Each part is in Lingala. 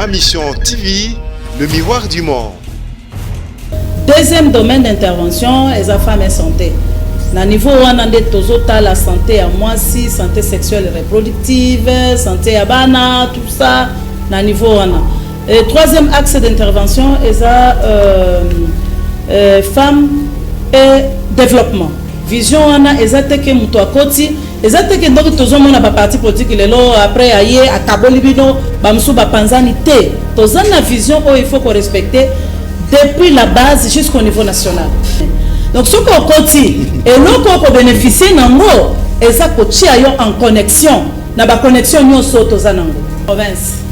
Ma mission TV, le miroir du monde. Deuxième domaine d'intervention est la femme et santé. Na niveau on a la santé à moi si santé sexuelle et reproductive, santé à bana, tout ça na niveau on a. Et troisième axe d'intervention est la femme et développement. Vision on a exacte que muto akoti, exacte que donc tozo mona ba parti politique lelo après aye akaboli bino ba msu ba panzani te. Tozo na vision où il faut qu'on respecte depuis la base jusqu'au niveau national. Donc ce qu'on continue et nous qu'on bénéficie nango et ça coacher en connexion na ba connexion nyo soto za nango province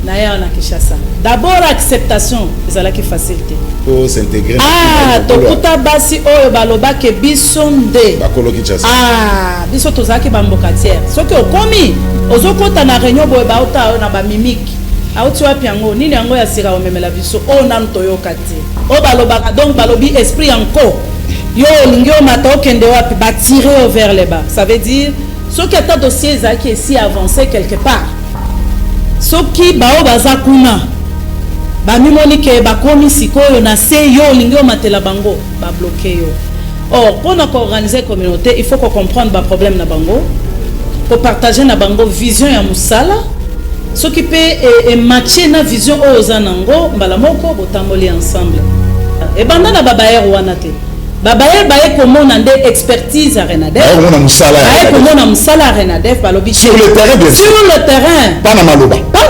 na ya na Kinshasa. D'abord acceptation ezala ki facilité pour s'intégrer. Ah to kuta basi oyo baloba ke biso nde bakolo Kinshasa. Ah biso tozaki ba mbokatière. Ce que okomi ozokota na réunion boye ba ota na ba mimique. Auti wapi yango nini yango ya sira omemela biso o nan toyoka te o balobaka donc balobi esprit encore yo lingi o mata okende wapi ba tirer vers le bas, ça veut dire ce qui est dossier ezaki si avancé quelque part ce qui bao baza kuna ba mimoni ke ba komi sikoyo na se yo lingi o matela bango ba bloquer yo. Or pour organiser communauté il faut qu'on comprendre ba problème na bango pour partager na bango vision ya musala s'occuper et matcher na vision aux anango mbala moko botamboli ensemble et banda na babaer wana te babaer bae komona nde expertise à Renadef on a musala bae komona musala à Renadef balobi sur le terrain bien sûr sur le terrain pas na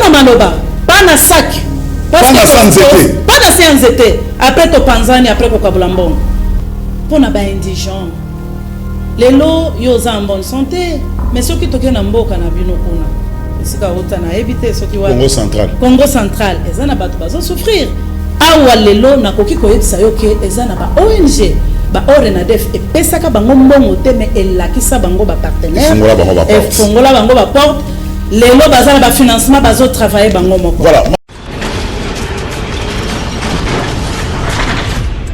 maloba pas na sac pas na sanzete après to panzani après ko kabula mbongo pona ba indigent lelo yo za en bonne santé mais ceux qui toke na mboka na bino kuna Congo central ezana bato bazo souffrir awa lelo nakoki koyebisa yo ke ezana ba ONG ba Renadef epesaka bango mbongo te mais elakisa bango ba partenaire fongola bango ba porte lelo bazana ba financement bazo travailler bango moko. Voilà.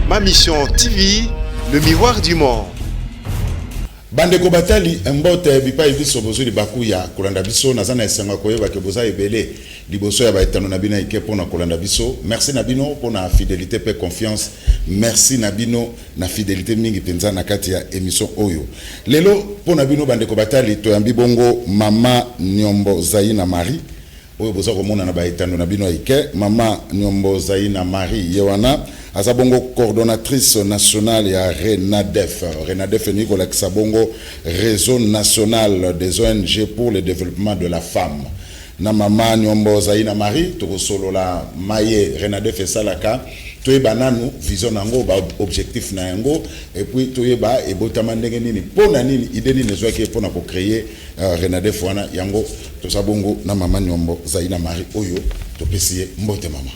Ma mission TV, le miroir du monde. Bande ko batali mbote bipa ibiso bozo libaku ya kolanda biso nazana esenga koyeba ke boza ebele liboso ya baetano na bino ike pona kolanda biso. Merci nabino pona fidélité pe confiance. Merci nabino na fidélité mingi penza na kati ya émission oyo. Lelo pona bino bande ko batali to yambi bongo mama Nyombo Zaina Marie oyo boza komona na baetano na bino ike mama Nyombo Zaina Marie yewana Azabongo coordonnatrice nationale ya Renadef. Renadef est Nicolas Sabongo, réseau national des ONG pour le développement de la femme. Na mama Nyombo Zaina Marie, to solo la maye Renadef et Salaka, to bananu vision nango ba objectif na yango et puis to ba e botama ndenge nini pona nini idée nini zo ke pona ko créer Renadef wana yango to sabongo na mama Nyombo Zaina Marie oyo to pesier mbote mama.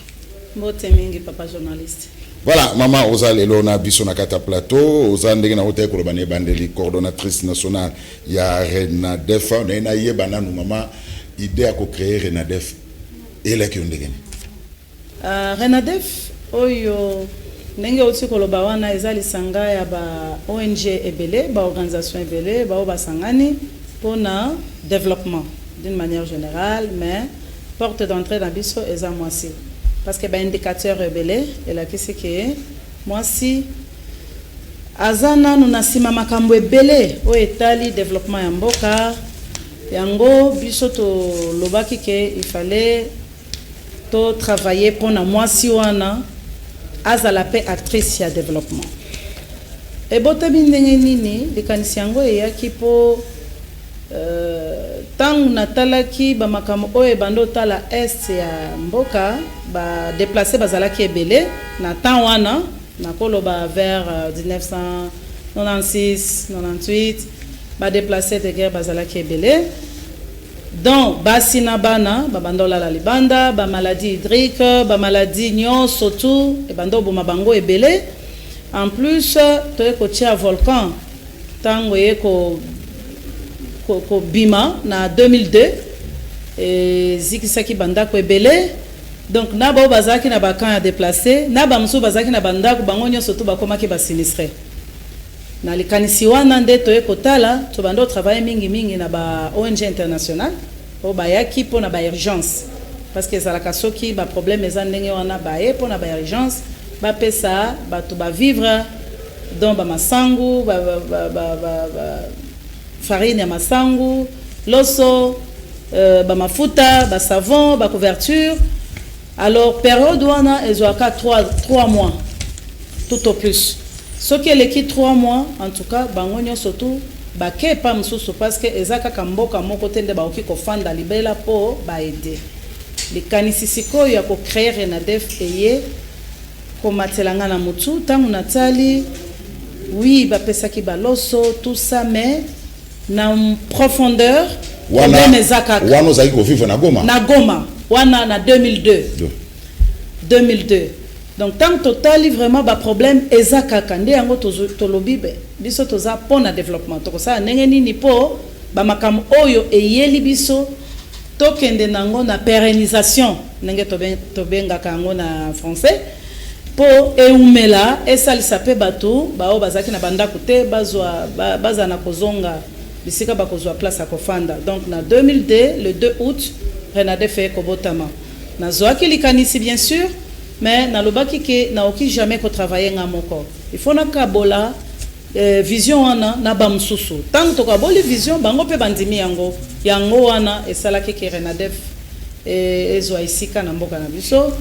Mbote mingi papa journaliste. Voilà, maman Oza Lelona biso na kata plateau, Oza ndenge na hotel kolobane bandeli coordonnatrice nationale ya Renadef, na yebana nu maman idée à créer Renadef et la ki ndenge ni. Renadef oyo ndenge oti koloba wana ezali sanga ya ba ONG ebele, ba organisation ebele, ba obasangani pona développement d'une manière générale, mais porte d'entrée dans biso eza moisi. Parce que ben indicateur rebelle et là qu'est-ce que moi si azana nous nasima makambo ebele o etali développement ya mboka yango biso to lobaki ke il fallait to travailler pour na moi si wana azala pe actrice ya développement et botabi ndenge nini likanisi yango eyaki po tant natalaki ba makamo oyo bando tala est ya mboka ba déplacer bazalaki ebele na temps wana na koloba vers 1996 98 ba déplacer de guerre bazalaki ebele donc basi na bana ba bandola la libanda ba maladie hydrique ba maladie nyonso tout e bando boma bango ebele en plus to ko tia volcan tango eko ko bima na 2002 et zikisaki bandako ebele donc na ba bazaki na bakan ya déplacer na ba mso bazaki na bandako bango nyonso to bakomaki ba sinistré na likanisi wana nde to ekotala to bando travailler mingi na ba ONG international po bayaki po na ba urgence parce que ezalaka soki ba problème eza ndenge wana baye pona ba urgence ba pesa bato ba vivre donc ba masangu farine ya masangu loso ba mafuta ba savon ba couverture. Alors période wana ezwaka 3 mois tout au plus. Ce qui est l'équipe 3 mois en tout cas bangonyo surtout bake pa msusu parce que ezaka kamboka moko tende ba oki ko fanda libela po ba aider. Les kanisisiko ya ko créer Renadef eye ko matelanga na mutu tangu natali oui ba pesa ki baloso tout ça mais na profondeur wana ozaki ko vivre na Goma wana na 2002 donc tant total vraiment ba problème ezakaka nde yango tolobibe biso toza pona développement to ça ndenge nini po ba makam oyo eyeli biso tokende nango na pérennisation ndenge tobengaka yango na français po eumela esalisa pe bato bao bazaki na bandako te baza na kozonga bisika bakozwa place akofanda. Donc na 2002 le 2 août Renadef fait kobotama na zoaki likanisi bien sûr mais na lobaki ke na oki jamais ko travailler nga moko il faut na kabola vision wana na bamsusu tant to kaboli vision bango pe bandimi yango wana esalaki ke Renadef ezwa isika na mboka na biso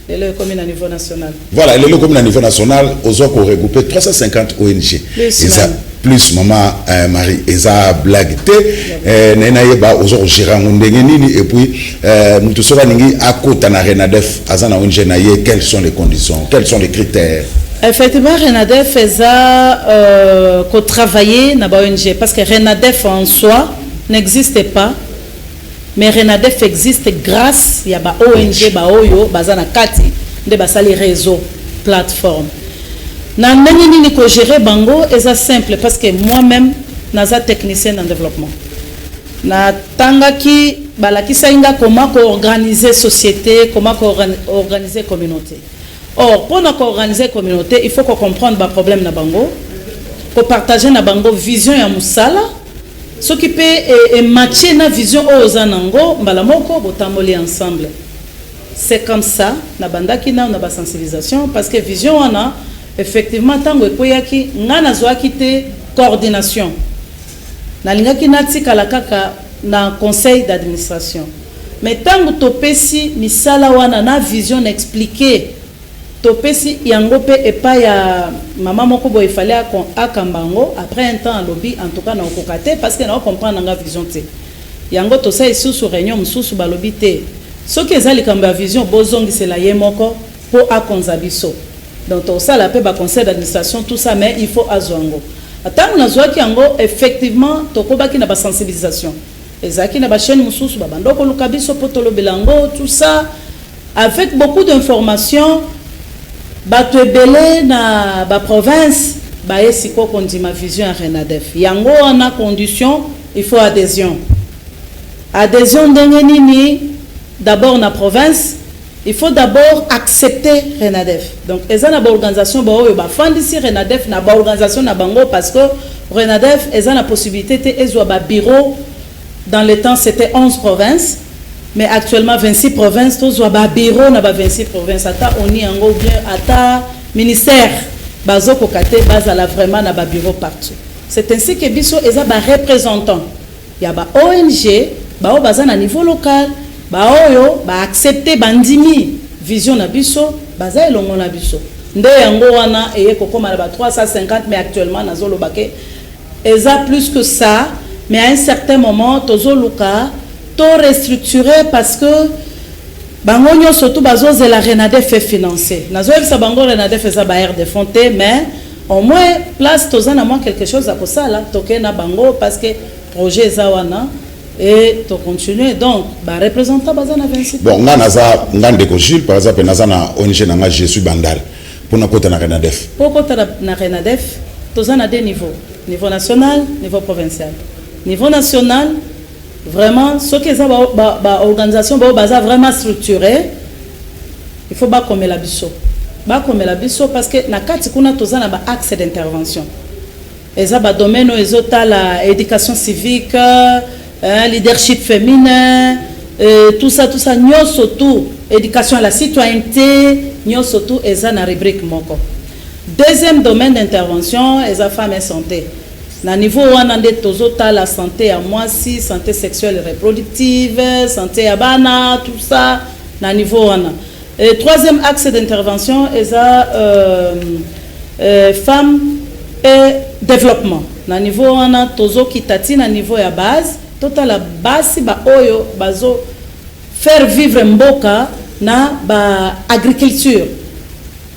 le commune à niveau national. Voilà, le commune à niveau national, aux autres ont regroupé 350 ONG. Plus maman Marie, eza blague te, nenaïba aux autres gérants et puis nous tous sommes à côté de Renadef, azana ONG naïe, quelles sont les conditions, quels sont les critères? Effectivement, Renadef eza qu'on travailler na ONG parce que Renadef en soi n'existe pas. Mais Renadef existe grâce à ba ONG ba oyo bazana kati de basali réseau plateforme. Na ndenge nini ko gérer bango eza simple parce que moi-même naza technicien en développement. Na tangaki balakisa inga comment ko organiser société, comment ko organiser communauté. Or pour na ko organiser communauté, il faut qu'on comprendre ba problème na bango, ko partager na bango vision ya musala. S'occuper et matcher na vision aux anango mbalamoko botamboli ensemble. C'est comme ça na bandaki na ba sensibilisation parce que vision wana effectivement tango ekoyaki ngana zoaki te coordination. Na lingaki na tikala kaka na conseil d'administration. Mais tango topesi misala wana na vision expliquer topesi yango pe epa ya mama moko boy fallait akambango après un temps à lobby en tout cas na okokate parce que na comprendre nga vision te yango to sa ici sur réunion mususu ba lobby te ce que ezali kamba vision bozongi c'est la yemoko po akonza biso donc to ça la pe ba conseil d'administration tout ça mais il faut azwango atango na zwaki yango effectivement to kobaki na ba sensibilisation ezaki na ba chaîne mususu ba bandoko lukabiso po to lobelango tout ça avec beaucoup d'informations. Bato ebele na ba province ba esiko kondima vision à Renadef yango na condition il faut adhésion ndenge nini d'abord na province il faut d'abord accepter Renadef donc eza na ba organisation ba oyo ba fandisi Renadef na ba organisation na bango parce que Renadef eza na possibilité te ezwa ba bureau dans le temps c'était 11 provinces. Mais actuellement 26 provinces tous ba bureau na ba 26 provinces ata oni yango bien ata ministère bazoko kate bazala vraiment na ba bureau partout. C'est ainsi que biso eza ba représentant ya ba ONG ba o baza na niveau local ba oyo ba accepter bandimi vision na biso baza elongo na biso nde yango wana eye kokoma na ba 350 mais actuellement nazolo bake eza plus que ça mais à un certain moment tozoluka to restructuré parce que bango surtout bazo la Renadef fait financer nazo sa bango Renadef za ba air de fonté mais au moins place tozana moins quelque chose à ça là toke na bango parce que projet zawana et to continuer donc ba représentant bazana 26 bon nganaza ngande ko Jules par exemple nazana ONG nanga je suis bandal pour na kota na Renadef pour kota na Renadef tozana deux niveaux niveau national niveau provincial niveau national. Vraiment, ce que ça organisation baza vraiment structurée, il faut pas comme la biso. Ba comme la biso parce que na kati kuna tozana ba axe d'intervention. Eza ba domaine ezota la éducation civique, leadership féminin, tout ça, nous surtout, éducation à la citoyenneté, nous surtout, et ça, na rubrique moko. Deuxième domaine d'intervention, et la femme et santé. Na niveau où on a des la santé à moi si, santé sexuelle et reproductive, santé à bana, tout ça, na niveau où on a. Et troisième axe d'intervention, et ça, femmes et développement. Na niveau où on a tozo kitati na niveau à base. Total la base ba oyo bazo faire vivre mboka na ba agriculture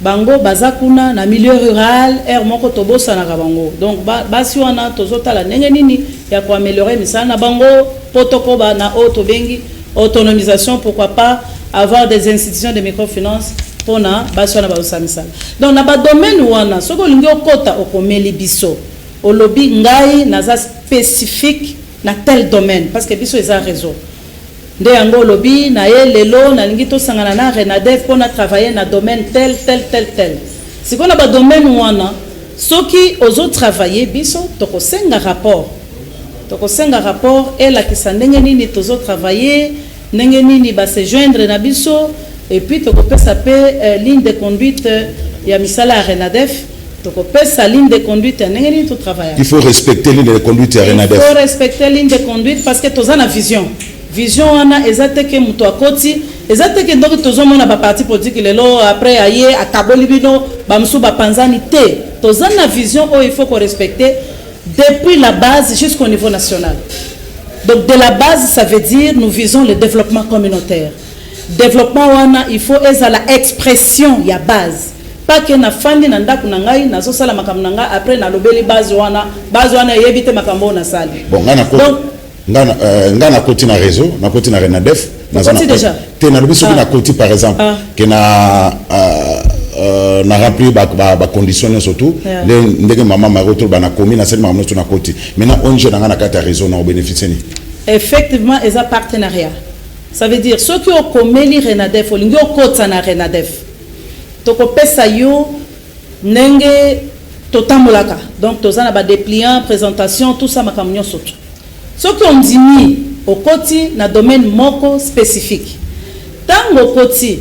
bango bazakuna na milieu rural moko tobosa na bango donc basi wana tozotala ndenge nini ya ko améliorer misala na bango potoko ba na auto bengi autonomisation, pourquoi pas avoir des institutions de microfinance pour na basi wana baosa misala donc na ba domaine wana soko lingi okota okomeli biso olobi ngai naza spécifique na tel domaine parce que biso eza réseau nde yango lobby na ye lelo na lingi to sangana na Renadef pour na travailler na domaine tel si qu'on a ba domaine wana soki ozo travailler biso toko senga rapport et la ki sandenge nini tozo travailler ndenge nini ba se joindre na biso et puis toko pesa pe ligne de conduite ya misala Renadef. Sa ligne de conduite, il faut respecter ligne de conduite à Renadef. Il faut respecter ligne de conduite parce que tu as une vision. Vision, on a exactement que muto akoti, exactement que tu as une parti politique après aye à Kabolibino, bamsou bapanzani te. Tu as une vision où il faut qu'on respecte depuis la base jusqu'au niveau national. Donc de la base, ça veut dire nous visons le développement communautaire. Développement il faut être la expression, il y a base. Pas que na fandi na ndaku na ngai na zo sala makambo na ngai après na lobeli base wana yebite makambo na sali. Bon ngana koti na réseau na koti na Renadef na zona déjà te na lobiso na koti par exemple que na remplir ba conditions surtout ndenge maman ma retour ba na komi na sel maman na koti maintenant onje na ngana kata réseau na bénéficier ni effectivement eza partenariat ça veut dire ceux qui ont komeli Renadef olingi okota na Renadef toko pesa yo nenge totamolaka donc tozana ba dépliant présentation tout ça makamnyo soto ce qui on dit ni au koti na domaine moko spécifique tango koti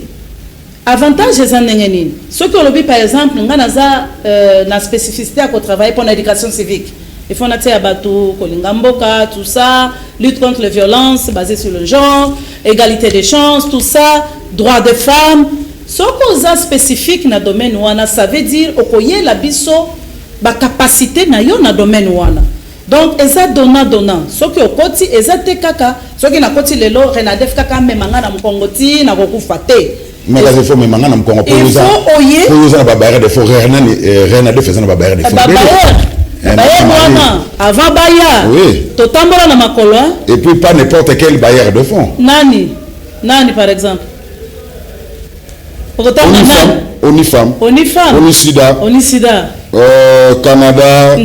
avantage eza ndenge nini ce qui olobi par exemple ngana za na spécificité à travailler pour l'éducation civique il faut natia bato kolinga mboka tout ça lutte contre les violences basées sur le genre égalité des chances tout ça droits des femmes. Ce qu'on a spécifique dans le domaine wana, ça veut dire okoye la biso ba capacité na yo na domaine wana. Donc eza donnant. Ce qui okoti eza te kaka, ce qui na koti lelo Renadef kaka memanga na mkongoti na kokufa te. Mais là il faut memanga na mkongo pour ça. Il faut oyer ba barrière de fond Renadef faisant ba barrière de fond. Barrière wana avant baya. Oui. Totambola na makolo. Et puis pas n'importe quelle barrière de fond. Nani par exemple. Onifam, Onisida, Canada,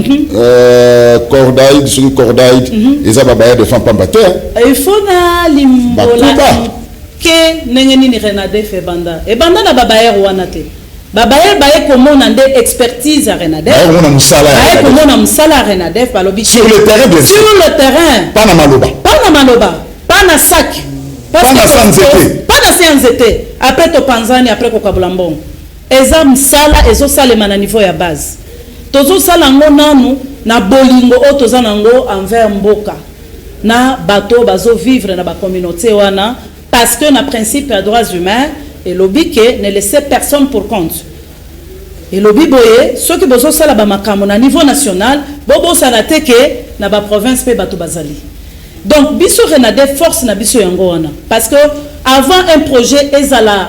Cordaïd, ils ont babayé de femmes pambateur. Il faut na limbola que n'engeni Renadef et banda. Et banda na babayé ouanate. Babayé baye comment on a expertise à Renadef. Baye comment on a msala Renadef balobi. Sur le terrain bien sûr. Sur le terrain. Pas na maloba. Pas na sac. Pas na sanzete. Après to panzani après kokabulambon. Eza msala ezo salema na niveau ya base. Tozo sala ngo nanu na bolingo o toza nango envers mboka. Na bato bazo vivre na ba communauté wana parce que na principe des droits humains et lobby que ne laisser personne pour compte. Et lobby boye ceux qui bozo sala ba makambo na niveau national bobo sala teke na ba province pe bato bazali. Donc biso Renadef force na biso yango wana parce que avant un projet ezala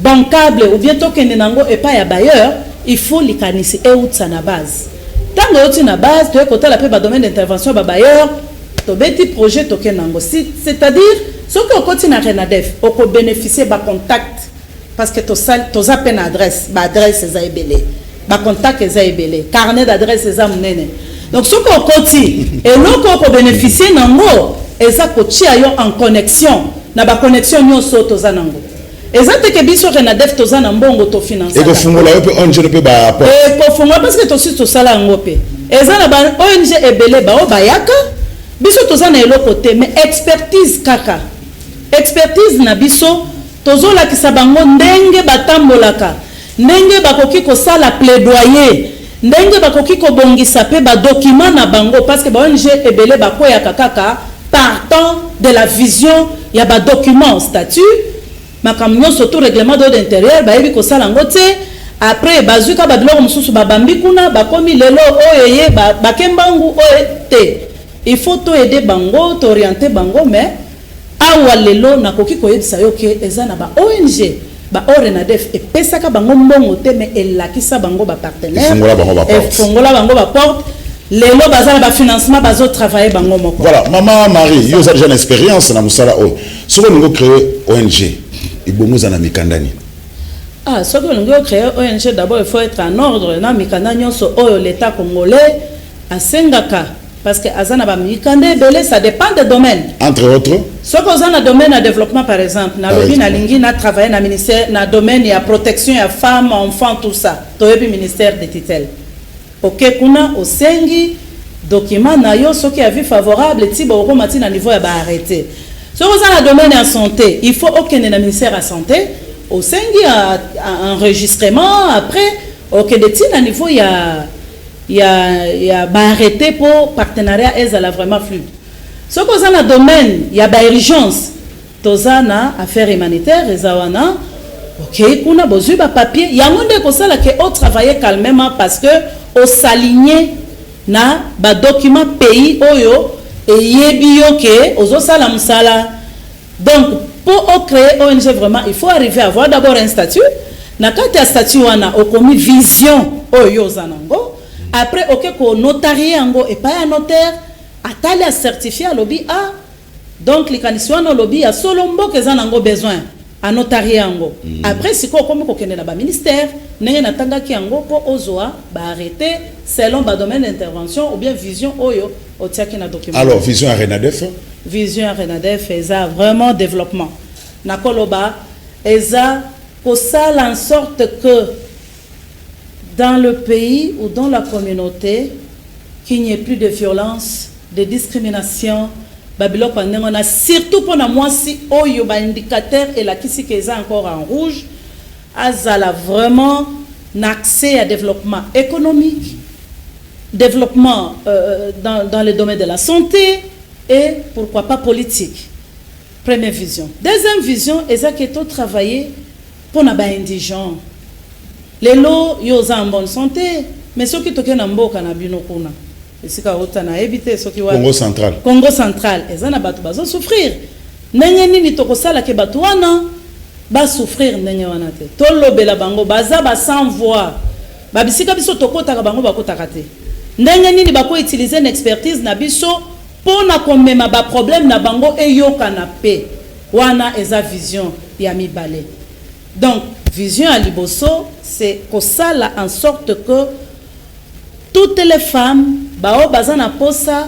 bancable ou bien tokende nango et pas ya bailleur il faut likanisi e utsa na base tango uti na base to ekota la pe ba domaine d'intervention ba bailleur to beti projet tokende nango c'est-à-dire ce que okoti na Renadef oko bénéficier ba contact parce que to sal to za pen adresse ba adresse za ebele ba contact za ebele carnet d'adresse za munene. Donc ce qu'on continue et l'on peut bénéficier nango et ça kotia yo en connexion na ba connexion nyo so to zanango et ça te ke biso Renadef to zanambongo to financer et ko fungola yo pe ONG pe ba et ko fungola parce que to si to sala ngope et ça na ba ONG ebele ba o bayaka biso to zana eloko te mais expertise kaka expertise na biso tozolakisa bango ndenge batambolaka, ndenge bakoki kosala plaidoyer, ndenge bakoki kobongisa pe ba document na bango, parce que ba ONG ebele bakoyaka kaka partant de la vision ya ba document statut makamnyo surtout règlement d'ordre intérieur bayebi kosala ngo te. Après bazuka babiloko mususu babambi kuna bakomi lelo oyeye bakembangu oyete. Il faut to aider bango, to orienter bango, mais awa lelo nakoki koyebisa yo ke eza na ba ONG ba ORENADEF e pesaka bango mbongo te, mais elakisa bango ba partenaire fongola bango ba porte lelo bazala ba financement bazo travailler bango moko. Voilà, maman Marie, yo za déjà une expérience na musala o. Soko ngo créer ONG ibomuza na mikandani. Ah, ce que nous avons créé ONG, d'abord il faut être en ordre. Na mikanda nyonso oyo l'État congolais a sengaka parce que azana ba mikanda belé ça dépend des domaines. Entre autres, ce que dans le domaine de développement par exemple, na lobi na lingi na travailler na ministère na domaine ya protection ya femmes, enfants tout ça. Toyebi ministère de tutelle. OK kuna osengi document na yo ce qui a vu favorable ti ba ko mati na niveau ya ba arrêter. Ce que dans le domaine de la santé, il faut aucun ministère de la santé au sein de enregistrement après aucun de à niveau il y a arrêté pour partenariat et ça vraiment fluide. Ce que dans le domaine il y a urgence tozana affaires humanitaires et zawana OK kuna besoin de papier il y a monde ko sala que au travailler calmement parce que au s'aligner na ba document pays oyo et yebi yo ke ozo sala musala. Donc pour créer ONG vraiment il faut arriver à avoir d'abord un statut na kati ya statut wana okomi vision oyo zanango après OK ko notarié ngo et pas un notaire atali a certifié lobby a donc likaniswana lobby a solombo ke zanango besoin a notarié ngo après siko komi ko kende na ba ministère nenge natanga ki ngo po ozoa ba arrêter selon ba domaine d'intervention ou bien vision oyo otiaki na document. Alors vision à RENADEF. Vision RENADEF eza vraiment développement. Nakoloba eza pour ça en sorte que dans le pays ou dans la communauté qu'il n'y ait plus de violence, de discrimination, babiloko on a surtout pour moi si oyo ba indicateur et la kisi keza encore en rouge azala vraiment accès à développement économique, développement dans le domaine de la santé et pourquoi pas politique. Première vision. Deuxième vision, c'est que tout travailler pour les indigents. Les lots, ils sont en bonne santé, mais ceux qui sont en bonne santé, Congo central. Congo central, ils ont souffrir. Nengeni ni tokosala ke batuana ba souffrir ndenge wana te. Tolobela bango baza ba sans voix. Ba bisika biso tokota ka bango bakota te. Ndenge nini bako utiliser une expertise na biso pour na komema ba problème na bango eyoka na pe. Wana eza vision ya mibale. Donc vision à liboso c'est kosala en sorte que toutes les femmes bao bazana posa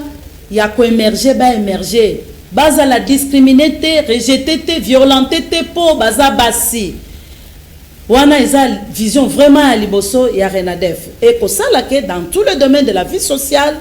ya ko émerger ba émerger. Baza la discriminer te, rejeter te, violenter te pour baza basi. Wana eza vision vraiment à liboso et à RENADEF. Et pour ça là que dans tout le domaine de la vie sociale,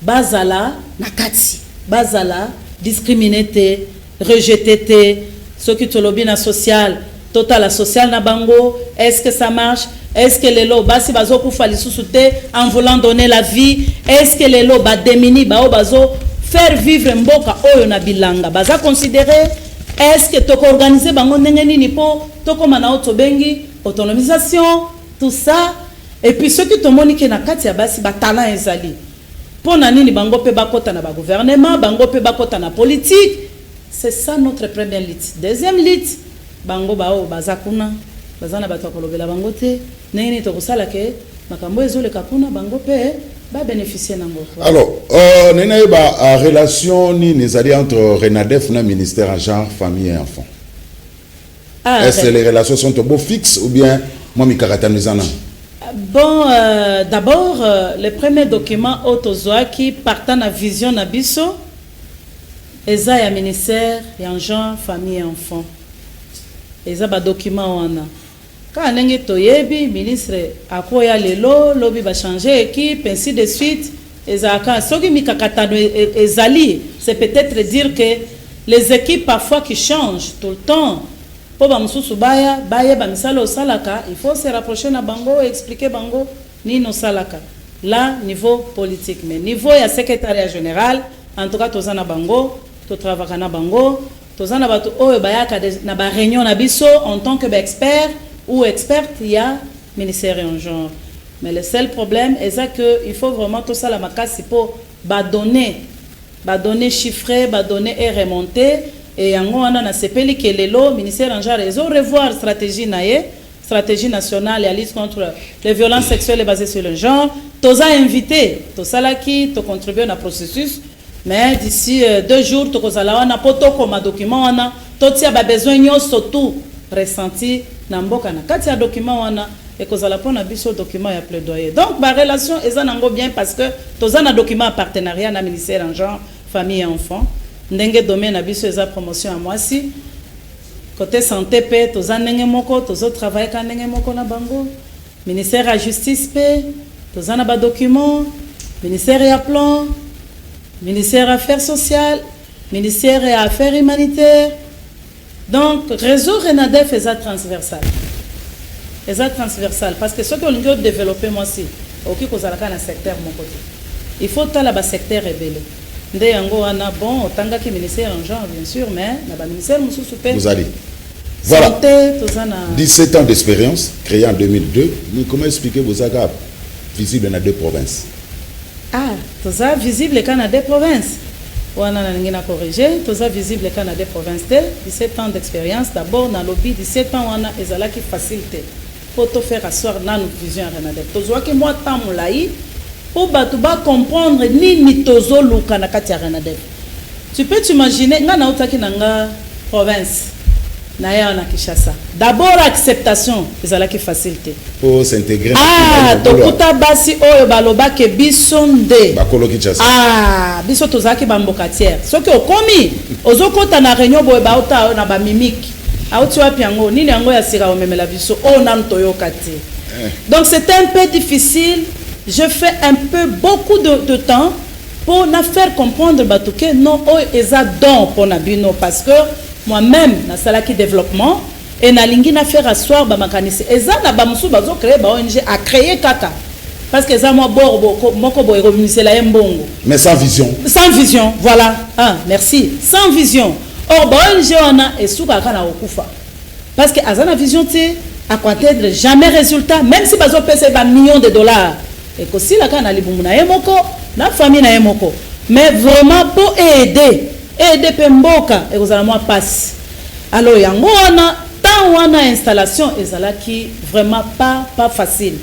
bazala nakati, bazala discriminer te, rejeter te, ceux qui te lobby na social, total social na bango, est-ce que ça marche? Est-ce que les lots basi bazo kufa lisusu te en voulant donner la vie? Est-ce que les lots ba démini bao bazo faire vivre mboka oyo na bilanga baza considérer est-ce que toko organiser bango ndenge nini po toko mana autobengi autonomisation tout ça et puis ceux qui tomoni ke na kati ya basi batala ezali pona nini bango pe bakota na ba gouvernement bango pe bakota na politique c'est ça notre première lutte. Deuxième lutte bango bao baza kuna baza na bato kolobela bango te ndenge nini toko sala ke makambo ezole kakuna bango pe bénéficier nango. Alors, nena ba relation ni nezali entre RENADEF na ministère en genre famille et enfant. Est-ce que les relations sont beau fixes ou bien moi mi karatanizana? Bon, d'abord le premier document autozoa qui partant na vision na biso eza ya ministère en genre famille et enfant. Eza ba document wana. Quand ndenge toyebi ministre akoya lelo lobi ba changer équipe ainsi de suite ezaka soki mikakatano ezali c'est peut-être dire que les équipes parfois qui changent tout le temps. Pour bamususu baya bamisalo salaka, il faut se rapprocher na bango et expliquer bango ni no salaka. Là, niveau politique, mais niveau ya secrétariat général, en tout cas tozana bango, to travailler na bango, tozana batu oyo bayaka na ba réunion na biso en tant que expert ou experte, il y a ministère en genre. Mais le seul problème est que il faut vraiment tout ça la makasi pour donner chiffré, donner et remonter. Et yango wana na sepeli que lelo ministère en genre ils ont revoir stratégie nationale et lutte contre les violences sexuelles basées sur le genre. Toza invité, to salaki, to contribuer na processus. Mais d'ici 2 jours, to kozala wana poto comme document wana, to tia ba besoin nyo surtout ressenti na mboka na kati ya document wana. Et que la pona biso document ya plaidoyer. Donc ma relation est nango bien parce que tous un document partenariat na ministère en genre famille et enfants. Ndenge domaine na biso eza promotion à moi si côté santé pe tous un ndenge moko tous autres travail ka ndenge moko na bango. Ministère à justice pe tous un ba document, ministère ya plan, ministère affaires sociales, ministère et affaires humanitaires. Donc réseau Renadef est transversal. C'est transversal parce que ce que nous développer moi aussi ok kozalaka na secteur mon côté il faut tala ba secteur rebelle nde yango wana bon otanga ki ministère en genre bien sûr mais na ba ministère mususu pe vous allez voilà santé tozana 17 ans d'expérience créé en 2002 mais comment expliquer vos aga visible dans 2 provinces toza visible kana 2 provinces wana na ngina corriger toza visible kana 2 provinces 17 ans d'expérience d'abord na lobby 17 ans wana ezalaki facilité pour te faire asseoir dans nos visions à Renadef. Tozoa que moi tant moulaï pour batouba comprendre ni tozo luka na kati ya Renadef. Tu peux t'imaginer nga na utaki nanga province na ya na Kinshasa. D'abord acceptation, ezala ki facilité. Pour s'intégrer. Tokuta basi oyo baloba ke bisonde. Bakolo Kinshasa. Biso tozaki bambokatière. Soki okomi ozokota na réunion boye ba uta na ba mimique. Donc c'était un peu difficile. Je fais un peu beaucoup de temps pour nous faire comprendre que non, eza don pour nabino parce que moi-même na salaki développement et na lingi na faire asseoir ba makanisi eza na ba musu bazo créer ba ONG a créer kaka parce que ça moi moko boy remunise la mbongo mais sans vision voilà merci sans vision. Or, ONG wana esuka kana okufa. Parce que azana vision te à atteindre jamais résultat même si bazo pesa ba millions de dollars. Et que si la kana libumu na yemoko, na famille na yemoko. Mais vraiment pour aider pemboka et kozala moi passe. Alors yango wana tant wana installation ezalaki vraiment pas facile.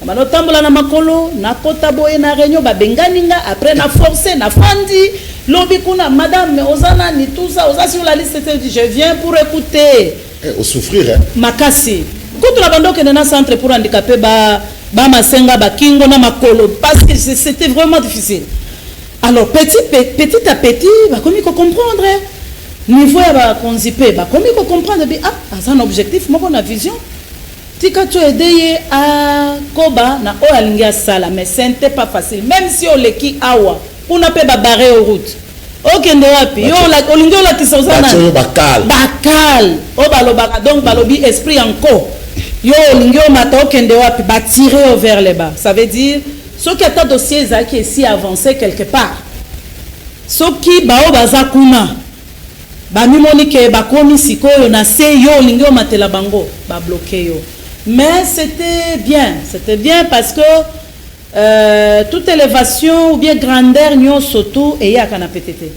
Amano tambola na makolo na kota boye na réunion ba benganinga après na forcer na fandi lobi kuna madame ozana ni tout ça oza sur la liste je viens pour écouter au souffrir hein makasi quand la bando que na centre pour handicapé ba masenga ba kingo na makolo parce que c'était vraiment difficile. Alors petit à petit ba komi ko comprendre niveau ba konzipe ba komi ko comprendre bi ça un objectif moko na vision. Tika tu aider à Koba na oalingia sala mais c'était pas facile même si on leki awa on a pas barrer aux routes. OK ndo wapi yo la olingo la tisozana bakal o balobaka donc balobi esprit encore yo olingo mata OK ndo wapi ba tirer vers le bas ça veut dire ce qui est un dossier qui est si avancé quelque part ce qui bao bazakuna ba mimonike ba komi sikoyo na se yo olingo matela bango ba bloquer yo. Mais c'était bien parce que toute élévation ou bien grandeur nous surtout et ya kana PTT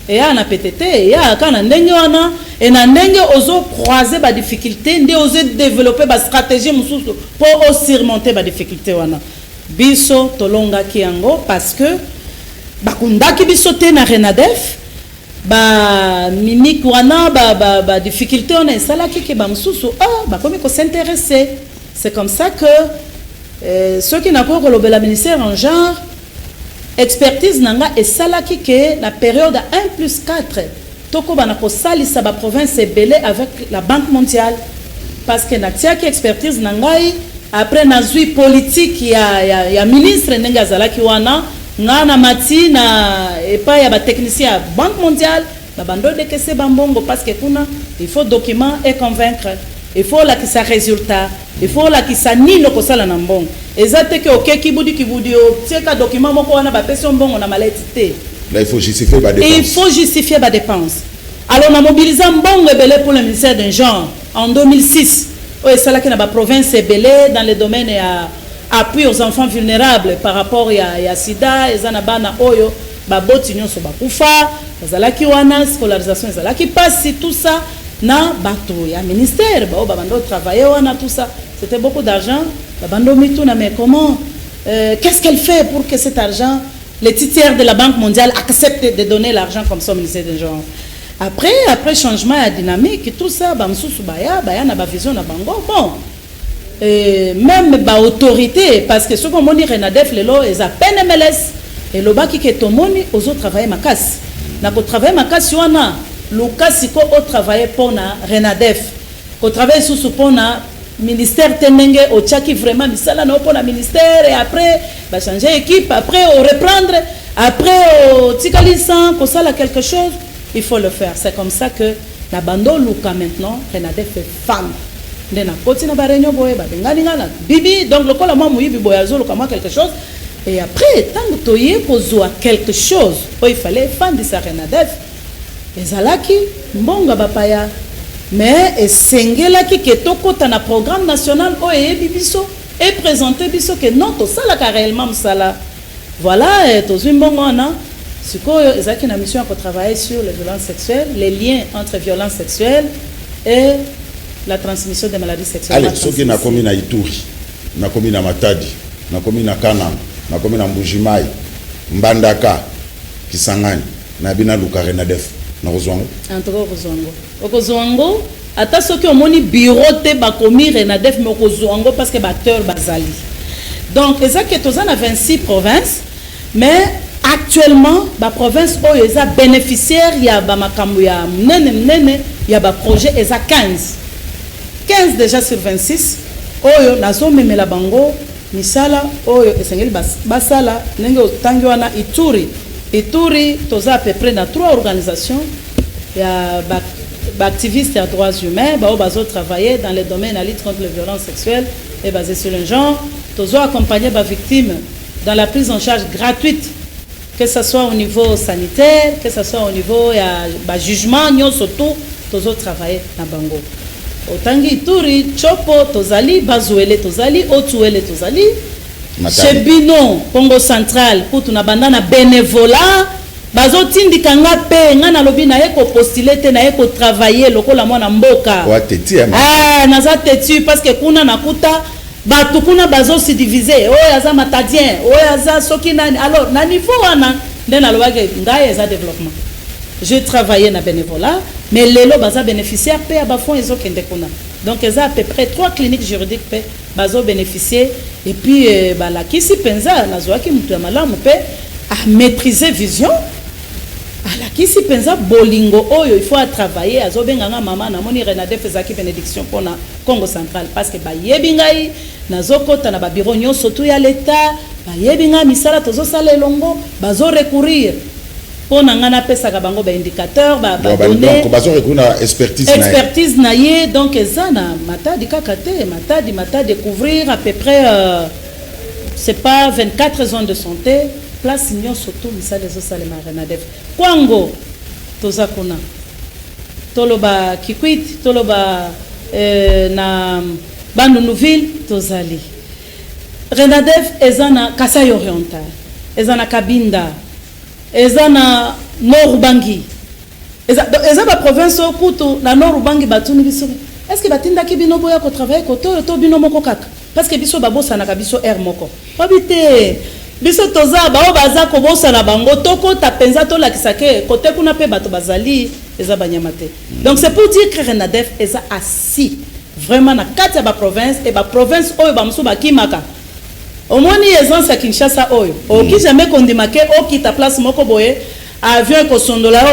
et ya na PTT et ya kana ndenge wana et na ndenge ozo croiser ba difficulté ndé ozo développer ba stratégie mususu pour surmonter ba difficulté wana biso tolonga kiango parce que bakundaki biso te na Renadef ba mimique wana ba difficulté on est ça là qui ba mususu ba comme ko s'intéresser c'est comme ça que ceux qui n'a pas relobé la ministère en genre expertise nanga et ça là qui que la période 1+4 toko bana ko salisa ba province belé avec la Banque mondiale parce que na tia qui expertise nangai après na zui politique ya ministre nenga zala ki wana ngana mati na epa ya ba technicien Banque mondiale bando de que c'est bambongo parce que kuna il faut document et convaincre, il faut la qui ça résultat, il faut la qui ça ni no kosala na mbongo ezate que OK kibudi c'est ka document moko wana ba person mbongo na maletité. Là il faut justifier ba dépense. Il faut justifier ba dépense. Alors on a mobilisé mbongo belé pour le ministère d'un genre en 2006. Oh, et ça là qui na ba province belé dans le domaine à appui aux enfants vulnérables par rapport à sida ezana bana oyo baboti nyonso bakufa bazalaki wana scolarisation ezalaki passe tout ça na bato ya ministère ba bando travailler wana tout ça c'était beaucoup d'argent bando mituna mais comment qu'est-ce qu'elle fait pour que cet argent les titulaires de la Banque mondiale acceptent de donner l'argent comme ça au ministère des gens après changement à dynamique tout ça bamsusu baya na ba vision na bango bon même ba autorité parce que ce qu'on dit Renadef lelo est à peine MLS et le baki que tout monde aux autres travailler makas na ko travailler makas wana lukasi ko au travailler pour na Renadef ko travailler sous pour na ministère tenenge au tchaki vraiment misala na pour na ministère et après ba changer équipe après au reprendre après au tikalisan ko sala quelque chose il faut le faire c'est comme ça que la bando luka maintenant Renadef est femme ndena koti na barenyo boye babengani ngana bibi donc le kola moi muyibi boyazo lokama quelque chose et après tant que toye kozwa quelque chose il fallait fandi sa Renadef ezalaki mbonga bapaya mais esengelaki ke tokota na programme national o eyebi biso et présenter biso que non to sala ka réellement msala voilà et tozwi mbongo wana sikoyo ezalaki na mission pour travailler sur les violences sexuelles les liens entre violences sexuelles et la transmission des maladies sexuelles. Allez, ce qui na komi na Ituri, na komi na Matadi, na komi na Kanam, na komi na Mbujimai, Mbandaka, Kisangani, na bina luka Renadef, na Rozwango. Entre Rozwango. Rozwango, ata soki omoni bureau te ba komi Renadef mais Rozwango parce que batteur bazali. Donc eza que tozana 26 provinces mais actuellement ba province oyo eza bénéficiaire ya ba makambo ya nene ya ba projet eza 15 déjà sur 26 oyo nazo memela bango misala oyo esengeli basala ndenge otangi wana Ituri toza à peu près na 3 organisations ya activistes ya droits humains bazo travailler dans le domaine de la lutte contre les violences sexuelles et basées sur le genre tozo accompagner ba victimes dans la prise en charge gratuite que ce soit au niveau sanitaire que ce soit au niveau ya ba jugement nyonso tout tozo travailler na bango otangi Ituri chopo tozali bazuele tozali otuele tozali chebino Congo central pour tuna banda na bénévolat bazo tindika nga pe nga na lobi na yeko postuler te na yeko travailler lokola mwana mboka naza teti parce que kuna nakuta batu kuna bazo se diviser oyo aza matadien oyo aza soki nani alors na niveau wana nde na lobake ngai eza développement je travaillais na bénévolat mais lelo baza bénéficiaire pe ba fonds ezokende kuna donc eza à peu près 3 cliniques juridiques pe bazo bénéficier et puis la kisi penza nazwaki mutu ya malamu pe à maîtriser vision la kisi penza bolingo oyo il faut travailler azo benganga mama na moni Renadef ezaki bénédiction pona Congo central parce que ba yebingai nazokota na ba bureau nyonso tu ya l'état ba yebinga misala tozo sala elongo bazo recourir pour ngana pesa ka bango ba indicateur ba donner expertise na ye donc ezana matadi kakate matadi couvrir à peu près c'est pas 24 zones de santé place nyon surtout misala zo salema Renadef kwango tozakuna toloba Kikwit toloba na Bandunuville tozali Renadef ezana Kasai oriental ezana Kabinda ezana Nord Ubangi eza ba province okutu na Nord Ubangi batuni biso est-ce que batinda ki bino boya ko travailler ko to bino moko kaka parce que biso babosa na kabiso air moko babite biso toza bao baza ko bosa na bango toko ta penza to la kisake côté kuna pe bato bazali eza banyamate donc c'est pour dire que Renadef eza assis vraiment na kati ya ba province et ba province oyo ba musu bakimaka omoni essence ya Kinshasa oyo oki jamais kondimake okita place moko boye avion ko sondola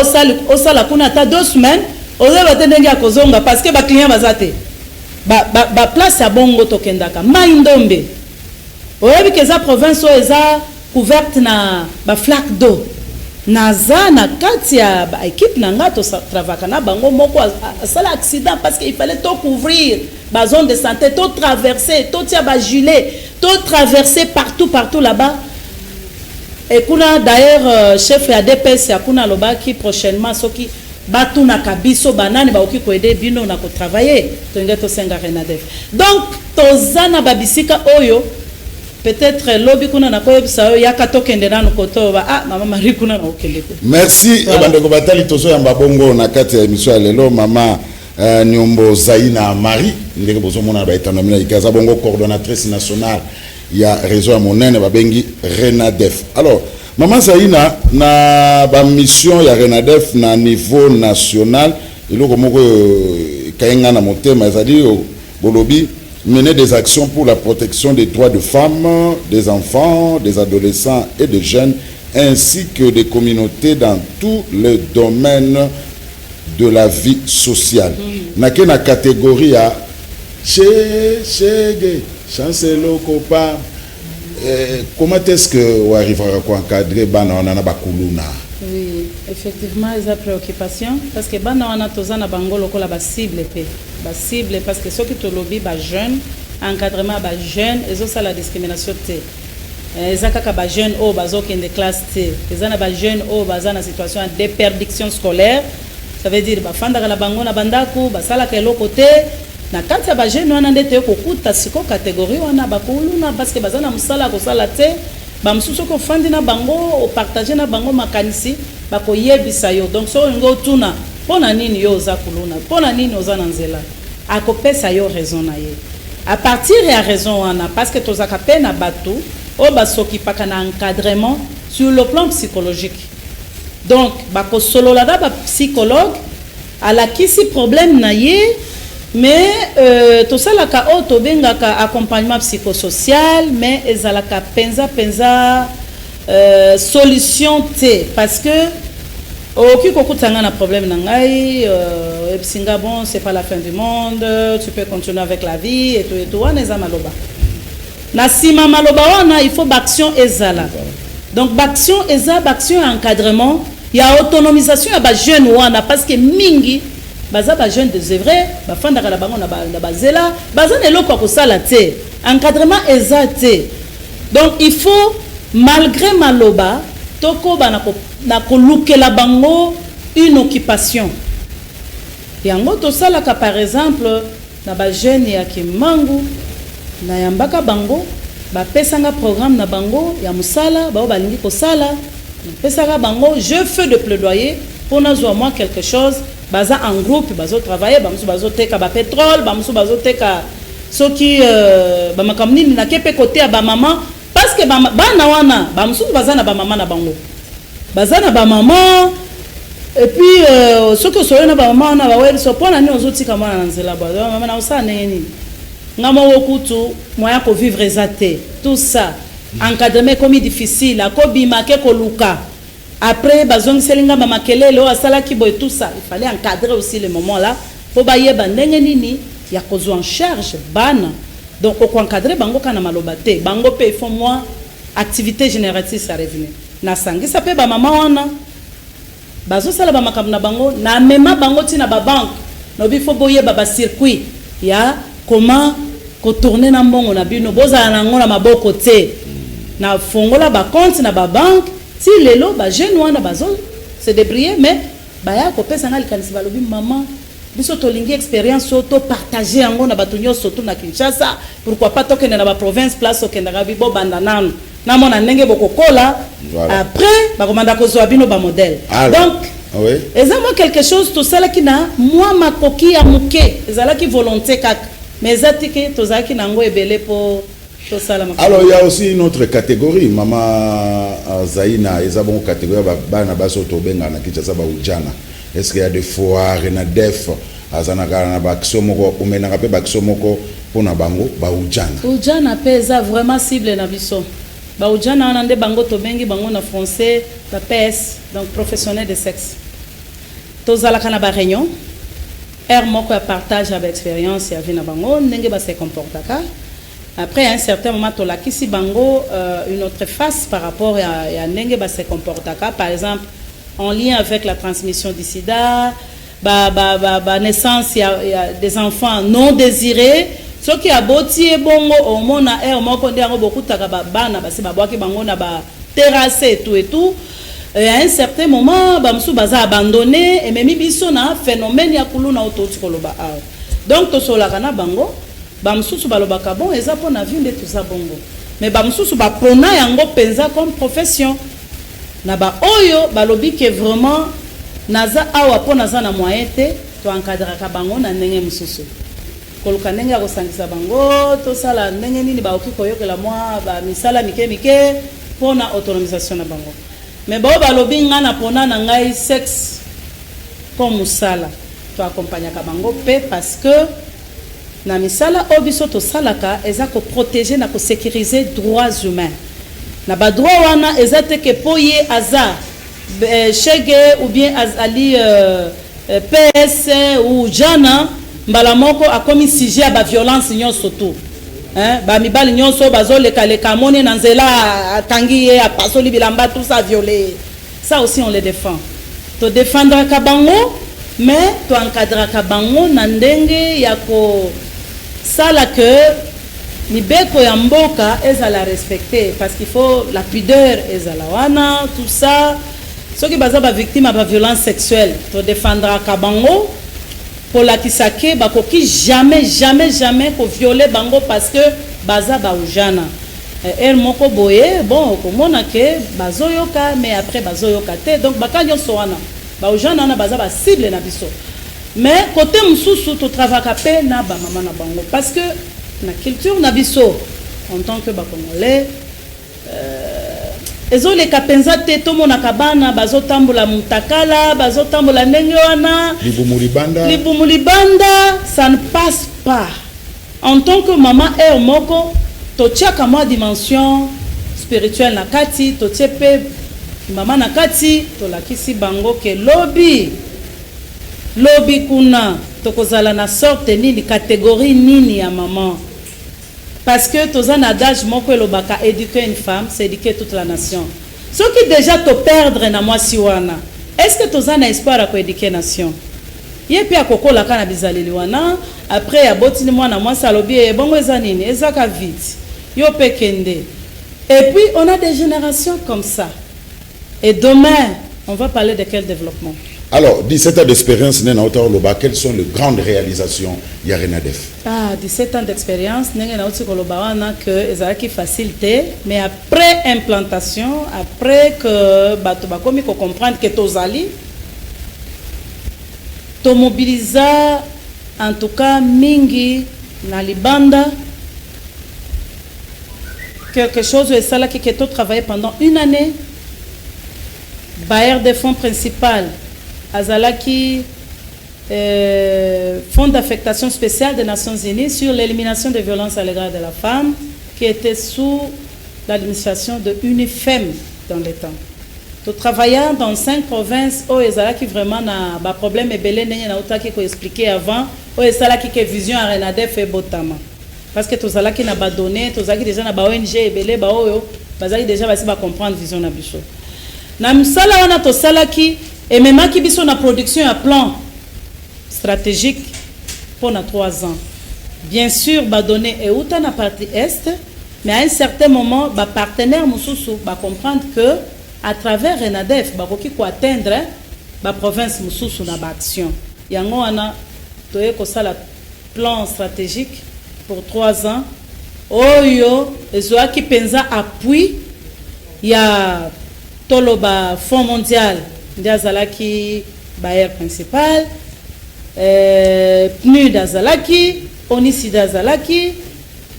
au sala kuna ta 2 semaines oze batendenge ya kozonga parce que ba client bazate ba place ya bongo tokendaka maindombe oyebi que za province oyo eza couverte na ba flaque d'eau naza na kati ya équipe nanga to travaka na bango moko asala accident parce qu'il fallait tout couvrir ba zone de santé, tout traverser, tout tia ba gilet, tout traverser partout là-bas. Et kuna d'ailleurs chef ya DPS ya kuna loba qui prochainement soki batu na kabiso banani ba oki ko aider bino na ko travailler to ngeto senga Renadef. Donc tozana babisika oyo peut-être lobby kuna na koyebisa yo yaka tokende nanu koto ba mama Marie kuna na okende te. Merci bandeko batali tozo ya mbabongo na kati ya émission ya lelo mama Nyombo Zaina Marie ndenge bozo mona ba etanamina ikaza bongo coordonnatrice nationale ya réseau ya monene babengi Renadef. Alors maman Zaina na ba mission ya Renadef na niveau national iloko moko kayenga na motema ezali bolobi mener des actions pour la protection des droits de femmes, des enfants, des adolescents et des jeunes, ainsi que des communautés dans tous les domaines de la vie sociale. Na catégorie à chancelo copa. Comment est-ce que vous arrivez à encadrer Bana Bakuluna? Oui, effectivement, il y a préoccupation parce que Bana wana tozana bango lokola ba cible parce que ceux qui te lobby ba jeune, encadrement ba jeune, et ça la discrimination té. Ezaka ba jeune o bazo kende classe té. Ezana ba jeune o bazana situation de déperdition scolaire. Ça veut dire ba fanda la bango na bandaku, ba sala ke lokoté. Na kati ya ba jeune wana ndete kokuta siko catégorie wana bakuluna parce que bazana musala ko sala té. Bamsusu ko fandi na bango o partager na bango makanisi bako yebisa yo donc so ngo tuna pona nini yo za kuluna pona nini oza na nzela akopesa yo raison na ye à partir ya raison wana parce que tozaka pe na batu o basoki paka na encadrement sur le plan psychologique donc bako solola da ba psychologue ala kisi problème na ye mais tout ça la ka auto bengaka accompagnement psychosocial mais ezalaka penza solution T parce que oki kokutanga na problème na ngai singa bon c'est pas la fin du monde tu peux continuer avec la vie et tout wana eza maloba na sima maloba wana il faut baction ezala donc baction encadrement il y a autonomisation ya ba jeune wana parce que mingi baza ba jeune désœuvré ba fanda kala bango na bazela baza ne loko ko sala te encadrement ezate donc il faut malgré maloba toko bana ko na ko lukela bango une occupation yango to sala ka par exemple na ba jeune ya Kimangu na yambaka bango ba pesanga programme na bango ya musala ba balingi ko sala pesanga bango je fais de plaidoyer pour nous moi quelque chose baza en groupe bazo travailler bamusu bazo teka ba pétrole bamusu bazo teka soki ba makamni na kepe côté ya ba maman parce que bana wana bamusu baza na ba maman na bango baza na ba maman et puis soki soyo na ba maman na ba weli so pona ni ozotika mwana na nzela ba maman na usana nini ngamo wokutu moya ko vivre ezate tout ça encadrement comme difficile akobima ke koluka. Après, bazong selinga mamakele lo asala kibo et tout ça. Il fallait encadrer aussi le moment là. Pour bailler bandenge nini, ya kozo en charge ban. Donc au encadrer bango kana malobate. Bango pe font moins activité génératrice à revenu. Na sangi ça pe ba maman wana. Bazo sala ba makamna bango na mema bango tina ba banque. No bi fo boye ba circuit. Ya comment ko tourner na mbongo na bino boza na ngona maboko te. Na fongola ba compte na ba banque. Si les lots, bah jeune wana bazo se débrouiller mais bah ya kopesa ngali kanisi balobi maman biso to lingi expérience auto partager yango na batunyo surtout na Kinshasa pourquoi pas tokende na ba province place okenda ga bibo banda nanu na mona ndenge bokokola après ba komanda ko zo bino ba modèle donc oui ezamo quelque chose tout ça là qui na moi makoki ya muke ezala ki volonté kak mais zatike to zaki nango ebele po. Alors il y a aussi une autre catégorie, Maman Zaina, il y a une catégorie bana baso to benga na Kinshasa ba ujana. Est-ce qu'il y a des foires na def azana na bakso moko umena ka pe bakso moko pona bango ba ujana. Ujana pesa vraiment cible na biso. Ba ujana wana nde bango to bengi bango na français la PS donc professionnel de sexe. Tozala kana ba réunion. Moko ya partage avec expérience ya vina bango ndenge ba se comportaka. Après, à un certain moment, tu as bango une autre face par rapport à Nenge se comporte. Par exemple, en lien avec la transmission du sida, naissance, il y a des enfants non désirés. Ce qui a boti et bongo, au monde a beaucoup de bana, terrassé et tout. Et à un certain moment, bamsou baza abandonné et même biso na phénomène ya kuluna autoti koloba aw. Donc to sola kana bango, bamsou su baloba ka bon eza po na vie de tout ça bongo. Mais bamsou su ba pona yango penza comme profession. Na ba oyo balobi que vraiment naza awa po naza na moyen te to encadrer ka bango na ndenge mususu. Koluka ndenge ya kosangisa bango to sala ndenge nini ba oki koyokela mwa ba misala mike po na autonomisation na bango. Mais bon balobi ngana pona na ngai sexe comme musala to accompagner ka bango pe parce que na misala obiso to salaka eza ko protéger na ko sécuriser droits humains. Na ba droit wana eza te ke poye aza chege ou bien azali PS ou jana mbala moko a commis sujet ba violence nyonso tout. Ba mibali nyonso bazoleka leka moni na nzela atangi ye apasoli bilamba tout ça violé. Ça aussi on les défend. To défendre ka bango mais to encadrer ka bango na ndenge ya ko sala que mibeko ya mboka ezala respecter parce qu'il faut la pudeur ezala wana tout ça. Ceux qui baza ba victime ba violence sexuelle to défendre ka bango pour la kisake bakoki jamais ko violer bango parce que baza ba ujana elle moko boye bon komona ke bazoyoka mais après bazoyoka te donc bakanyo soana ba ujana na baza ba cible na biso mais côté mususu to travaka pe na ba mama na bango parce que na culture na biso en tant que ba congolais ezole kapenza te to mona kabana bazotambola mutakala bazotambola ndenge wana libumulibanda ça ne passe pas en tant que maman et moko to tiaka ma dimension spirituelle na kati to tiepe maman na kati to lakisi bango ke lobby kuna to kozala na sorte nini catégorie nini ya maman. Parce que tous un adage moko elobaka éduquer une femme, c'est éduquer toute la nation. Ce qui déjà te perdre na moi siwana. Est-ce que tous un espoir à éduquer nation? Yepi akoko la kana bizaleli wana, après ya botini mwana moi salobi e bongo ezanini, ezaka vite. Yo pekende. Et puis on a des générations comme ça. Et demain, on va parler de quel développement? Alors, 17 ans d'expérience, quelles sont les grandes réalisations Yarenadef? 17 ans d'expérience, que facilité, mais après implantation, après que Batobakomi comprendre que Tozali, to mobilisa en tout cas Mingi Nalibanda, quelque chose et ça là qui est travaillé pendant une année, bailleur de fonds principal. Azalaki, Fonds d'affectation spéciale des Nations Unies sur l'élimination des violences à l'égard de la femme, qui était sous l'administration de UNIFEM dans les temps. Tout travaillant dans 5 provinces, où Azalaki vraiment n'a pas problème et belé n'est pas qui expliqué avant, où Azalaki qui vision à Renadef et Botama. Parce que tout Azalaki n'a pas donné, tout Azalaki déjà n'a pas ONG et belé ba oyo, Azalaki déjà va comprendre vision na biso. Na musala wana to salaki et même qui biso na production à plan stratégique pour 3 ans. Bien sûr, ba donner et outa na partie est, mais à un certain moment, ba partenaire mususu ba comprendre que à travers Renadef, ba koki ko atteindre ba province mususu na ba action. Yango wana toye ko sala plan stratégique pour 3 ans. Oyo ezoa ki penza appui ya toloba Fonds mondial d'Azalaki, bailleur principal, PNU d'Azalaki, Onisi d'Azalaki,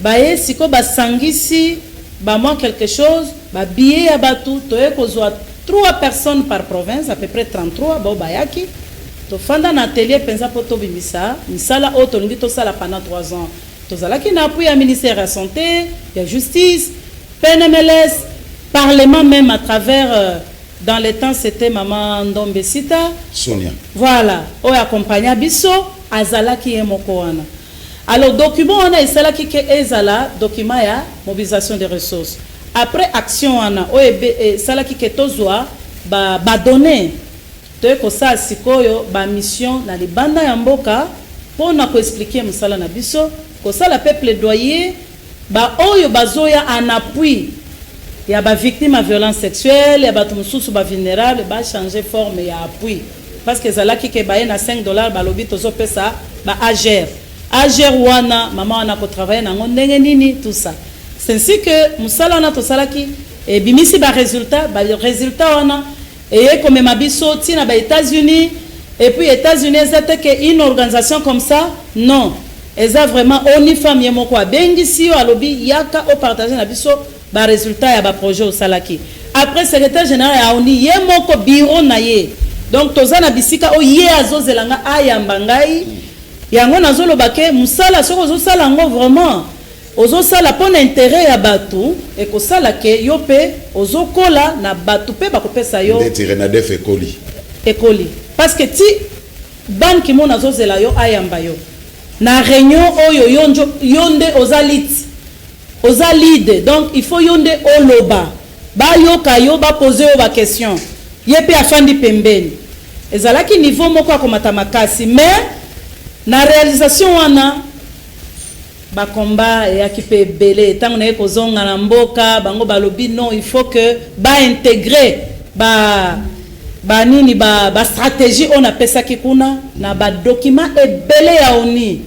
baye siko basangisi, ba moi quelque chose, ba billet à batou, toye kozwa 3 personnes par province, à peu près 33, ba bayaki, to fanda na atelier pensa poto bimisa, misala auto lingi to sala pendant 3 ans. To zalaki na appui à ministère de la santé, de la justice, PNMLS, parlement même à travers dans les temps c'était maman Ndombesita Sonia. Voilà, on accompagna biso azala ki emoko wana. Alors document on a isala ki ke ezala document ya mobilisation des ressources. Après action wana o sala ki ke tozwa ba donner toye kosa sikoyo ba mission na libanda ya mboka pona ko expliquer musala na biso kosala peuple plaidoyer ba oyo bazoya en appui ya ba victime à violence sexuelle ya ba mususu ba vulnérable ba changer forme ya appui parce que zalaki ke ba na $5 ba lobi tozo pesa ba AGR wana mama wana ko travailler na ndenge nini tout ça c'est ainsi que musala na to salaki et bimisi ba résultat wana et comme ma biso tina ba États-Unis et puis États-Unis c'était que une organisation comme ça non eza vraiment oni femme yemoko abengisi yo alobi yaka o partager na biso ba résultat ya ba projet au salaki après secrétaire général ya oni yemoko bureau na ye donc toza na bisika o ye azozelanga ayamba ngai yango nazoloba ke musala soko ozosala ngo vraiment ozosala pona intérêt ya batu et kosala ke yo pe ozokola na batu pe bakopesa yo ndeti Renadef ekoli parce que ti ban ki mona azozela yo ayamba yo na réunion oyo yonde oza lead donc il faut yonde oloba ba yoka yo ba poser yo ba question yepe afandi pembeni ezalaki niveau moko akomata makasi mais na réalisation wana ba combat ya kipe belé tango na ekozonga na mboka bango balobi non il faut que ba intégrer ba nini ba stratégie on appelle ça kikuna na ba document ebele ya oni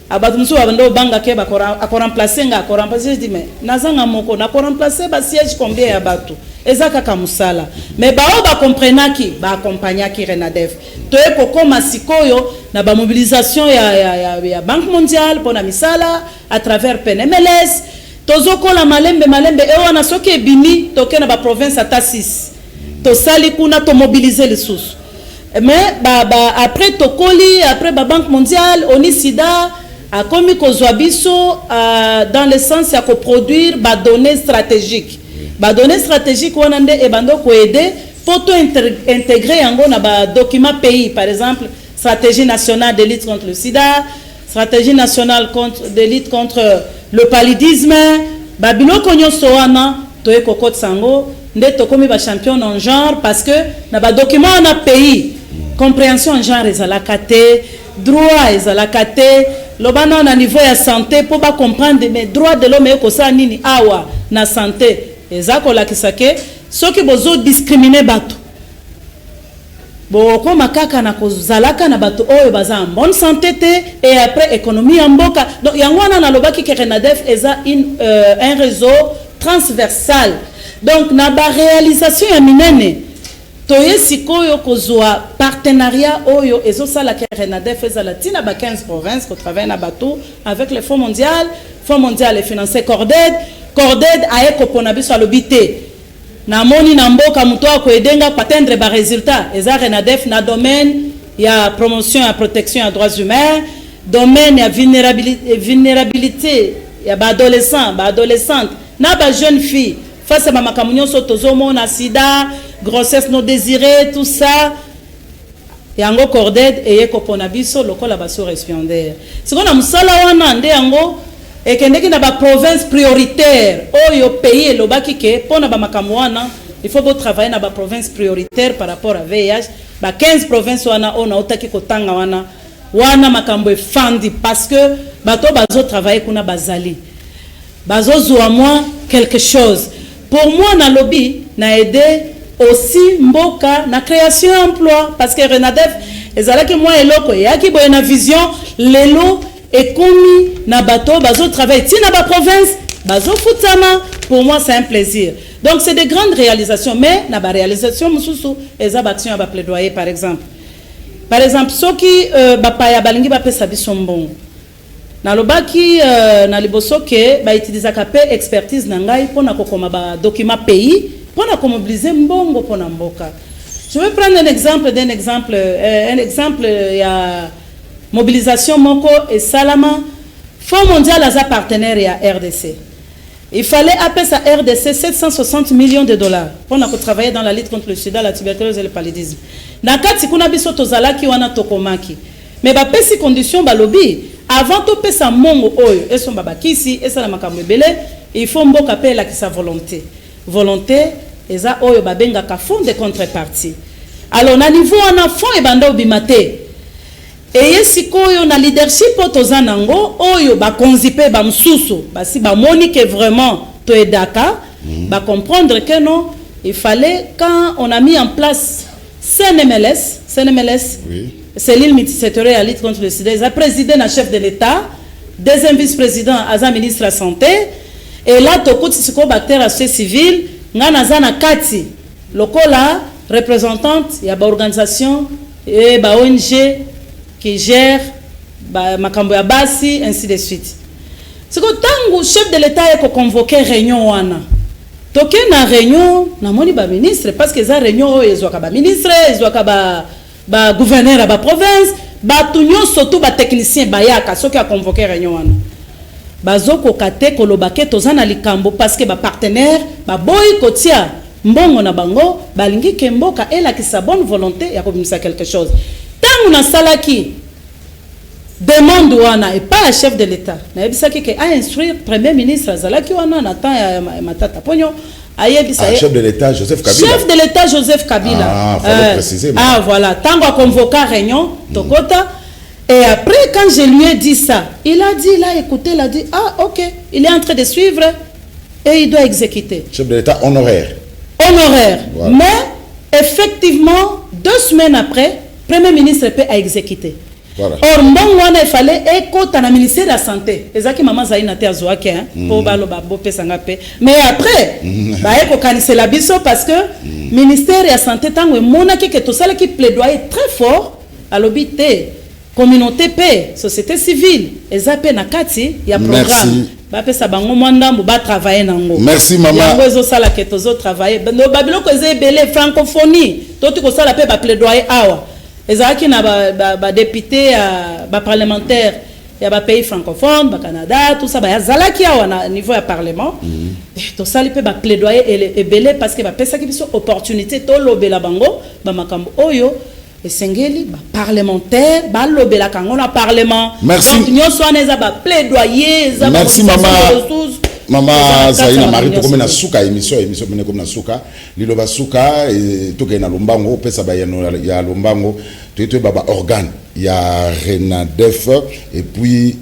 abatu musu abando banga ke ba ko remplacer nga ko remplacer dit mais nazanga moko na ko remplacer ba siège combien ya batu ezaka kamusala mais ba o ba comprenaki ba accompagnaki Renadef to eko koma sikoyo na ba mobilisation ya Banque mondiale pona misala à travers PNMLS tozoko la malembe e wana soki ebimi toke na ba province ata 6 to sali kuna to mobiliser les sous mais après tokoli après ba Banque mondiale oni sida a komi kozwa biso dans le sens ya ko produire ba données stratégiques wana nde e bando ko aider pour to intégrer yango na ba document pays par exemple stratégie nationale de lutte contre le sida stratégie nationale de lutte contre le paludisme ba biloko nyonso wana to e kokot sango nde to komi ba champion en genre parce que na ba document na pays compréhension en genre ezalaka te droit ezalaka te lobana na niveau ya santé pour ba comprendre mais droit de l'homme eko sa nini awa na santé ezako la kisake soki bozo discriminer bato boko makaka na kozalaka na bato oyo baza en bonne santé te et après économie en mboka donc yango na lobaki ke Renadef eza un réseau transversal donc na ba réalisation ya minene toye sikoyo kozwa partenariat oyo ezosala ke Renadef ezala tina ba 15 provinces ko travaille na bato avec le Fonds mondial et financé Corded aye kopona biso alobité na moni na mboka muto ko edenga patendre ba résultat eza Renadef na domaine ya promotion ya protection ya droits humains domaine ya vulnérabilité ya ba adolescente na ba jeune fille face à makambo nyonso tozomona sida grossesse non désirée tout ça yango Corded eye kopona biso lokola baso récipiendaire sikona musala wana nde yango ekendeki na ba province prioritaire oyo pays lobaki ke pona ba makambo wana il faut travailler na ba province prioritaire par rapport à VIH ba 15 provinces wana ona otaki kotanga wana makambo efandi parce que bato bazo travailler kuna bazali bazo zwa moi quelque chose pour moi na lobby na aider aussi mboka na création d'emploi parce que Renadef ezalaki moi eloko yaki boye na vision lelo et komi na bato bazo travailler tina ba province bazo futama pour moi c'est un plaisir donc c'est des grandes réalisations mais na ba réalisation mususu eza ba action ba plaidoyer par exemple soki ba paya balingi ba pesa biso mbongo na lobaki na liboso ke ba utiliser ka pe expertise na ngai pona kokoma ba document pays pona ko mobiliser mbongo pona mboka. Je vais prendre un exemple ya mobilisation moko et salama Fonds mondial a partenaire à RDC. Il fallait appeler sa RDC 760 millions de dollars pour travailler dans la lutte contre le sida, la tuberculose et le paludisme. Dans le cas de biso tozalaki wana tokomaki. Mais ba pesi condition ba lobby avant to pesa mongo oyo et son baba kisi et ça la makambo belé, il faut mboka payer la sa volonté. Volonté eza oyo ba benga ka fond de contrepartie. alors na niveau wana fond e banda obimate eye sikoyo na leadership otoza nango oyo bakonzi pe bamsusu basi bamoni que vraiment to edaka ba comprendre que non il fallait quand on a mis en place CNMLS Oui. cellule multisectorielle à lutte contre le sida, ils ont présidé na chef de l'État, deuxième vice-président à ministre de la santé, et là toko tsiko bactère à civil, ngana zana kati lokola représentante il y a ba organisation et ba ONG qui gère ba makambo ya basi ainsi de suite. Siko tangu chef de l'État eko convoqué réunion wana. Toke na réunion na moni ba ministre parce que za réunion o ezwaka ba ministre, ezwaka ba gouverneur ba province, ba tunyo surtout ba technicien bayaka soki a convoqué réunion wana. Bazoko kate kolobake tozana likambo parce que ba partenaire ba boy kotia mbongo na bango balingi kemboka ela ki sa bonne volonté ya kobimisa quelque chose. Tangu na salaki demande wana et pas la chef de l'État. Na yebisaki ke a instruire premier ministre azalaki wana na temps ya matata ponyo ayebisa chef de l'État Joseph Kabila. Chef de l'État Joseph Kabila. Ah, fallait préciser. Ah voilà, tango a convoqué réunion tokota. Et après, quand je lui ai dit ça, il a dit, il a écouté, il a dit, ah ok, il est en train de suivre et il doit exécuter. Chef de l'État honoraire. Honoraire. Voilà. Mais effectivement, 2 semaines après, le Premier ministre peut exécuter. Voilà. Or, moi, il fallait écouter le ministère de la Santé. C'est ça que maman Zaïna te azouake, pour baloba sangape. Mais après, c'est la biso parce que le ministère de la Santé, tant que mon qui tout ça qui plaidoyer très fort à l'obité. Communauté paix, société civile, ezapé na kati ya programme. Ba pesa bango mwandambo ba travailler nango. Merci maman. Yango ezo sala ke tozo travailler. No babilo ko ezebele francophonie. Toti ko sala pe ba plaidoyer awa. Ezaki na ba député ba parlementaire ya ba pays francophone, ba Canada, tout ça ba yazalaki awa na niveau ya parlement. To sala pe ba plaidoyer ebele parce que ba pesa ki biso opportunité to lobela bango ba makambo oyo. Et Sengeli, parlementaire, lobela kango na parlement. Merci. Donc nous sommes plaidoyer. Merci maman. Maman Zaina Marie to comme na suka émission mene comme na suka liloba suka et to na lombango pesa ba ya lombango to baba organe ya Renadef et puis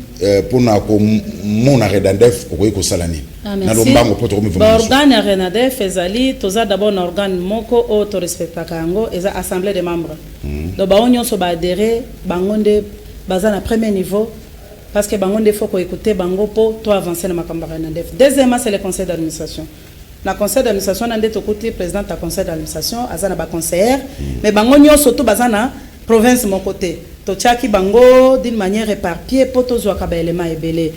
pour na ko mon Renadef ko salani na lombango pour to comme organe ya Renadef ezali toza d'abord un organe moko o to respecta kango eza assemblée des membres donc ba onyo so ba adhérer bangonde baza na premier niveau. Parce que il faut écouter bango pour toi avancer dans ma campagne. Deuxièmement, c'est le conseil d'administration. Le conseil d'administration, on a dit le président du conseil d'administration, azana ba conseillère, mais bango nyo surtout bazana province mon côté. Tochaki bango d'une manière éparpillée pour tous les éléments ebele.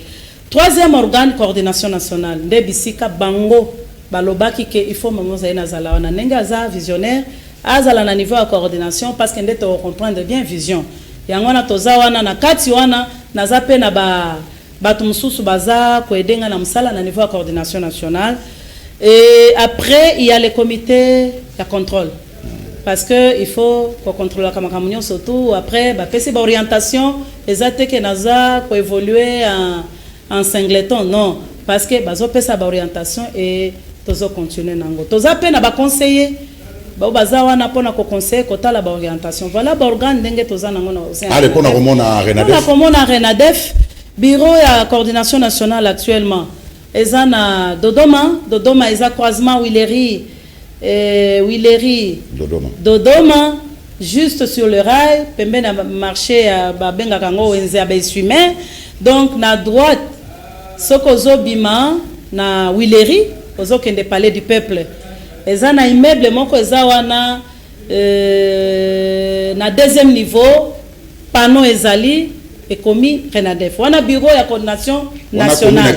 Troisième organe, coordination nationale. Ndebisika bango balobaki que il faut maman zaina zala wana nenga za visionnaire azala na niveau de coordination parce que ndete comprendre bien vision. Yangona toza wana na kati wana naza pe na batu mususu baza koedenga na msala na niveau de coordination nationale. Et après il y a le comité de contrôle parce que il faut contrôler la kamakamunion surtout après ba pesi ba orientation ezate ke naza ko évoluer en singleton non parce que bazo pesa ba orientation et tozo continuer nango toza pe na ba conseiller baza wana pona ko conseiller kotala ba orientation voilà ba organe ndenge toza nango na allez pona komona Renadef pona komona Renadef bureau ya coordination nationale actuellement eza na Dodoma eza croisement Willery Dodoma juste sur le rail pembe na marché ba benga kango wenze ya Besume donc na droite sokozo bima na Willery ozo kende palais du peuple. Eza na immeuble moko eza wana na deuxième niveau panneau ezali et commis Renadef wana bureau ya coordination nationale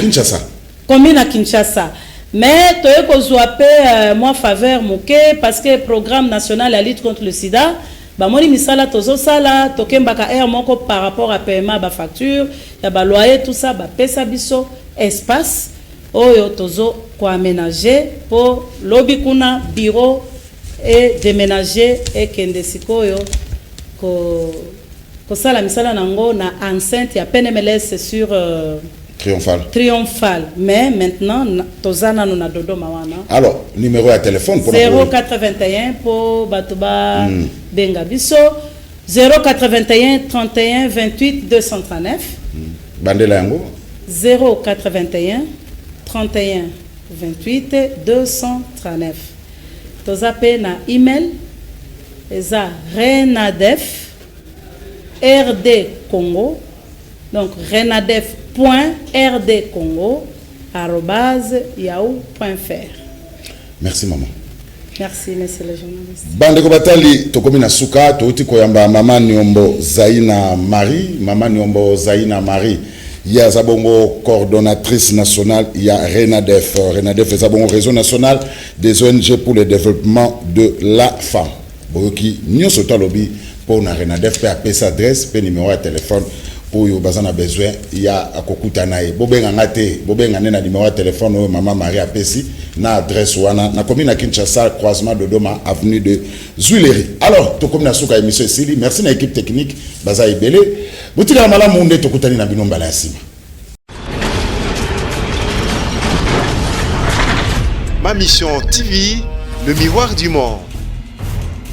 commune à Kinshasa mais toye kozwa pe moi faveur moke parce que programme national à lutte contre le sida ba moni misala tozo sala tokembaka air moko par rapport à paiement ba facture ya ba loyer tout ça ba pesa biso espace oyo tozo ko aménager pour lobby kuna bureau et déménager et kende sikoyo ko sala misala nango na enceinte ya PNMLS sur Triomphal. Mais maintenant, tozana nous na dodo mawana. Alors, numéro de téléphone pour 081 pour Batuba Benga Biso. 081 31 28 239. Bandela yango. 081 31 28 239. Tozape na email. Eza renadef RD Congo. Donc renadef.rdcongo@yahoo.fr. Merci maman. Merci monsieur le journaliste. Bandeko batali tokomi na suka touti koyamba mama Niombo Zaina Marie. Il y a Zabongo coordonnatrice nationale, il y a Renadef. Renadef est Zabongo réseau national des ONG pour le développement de la femme. Boyoki nyoso talobi pour na Renadef pe apesa adresse pe numéro de téléphone pour yo bazana besoin il y a akokuta nae bobenga ngate bobenga na numéro de téléphone maman Marie apesi na adresse wana na commune à Kinshasa croisement de Dodoma avenue de Zuileri. Alors to commune suka émission Sili, merci na équipe technique baza ibele botika mala monde to kutani na binomba la sima. Ma mission TV, le miroir du monde.